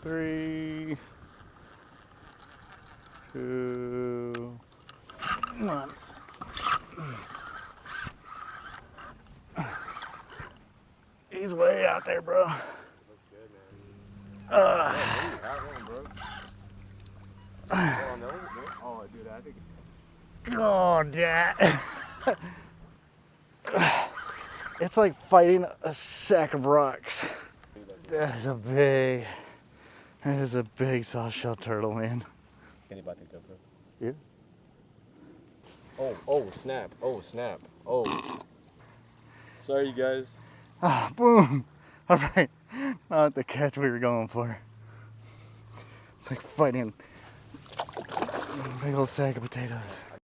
3, 2, 1. He's way out there, bro. Looks good, man. Oh, dude, I think. Oh, Dad. It's like fighting a sack of rocks. That is a big soft-shell turtle, man. Can you bite the GoPro? Yeah. Oh, snap. Oh, snap. Oh. Sorry, you guys. Ah, boom. All right. Not the catch we were going for. It's like fighting a big old sack of potatoes.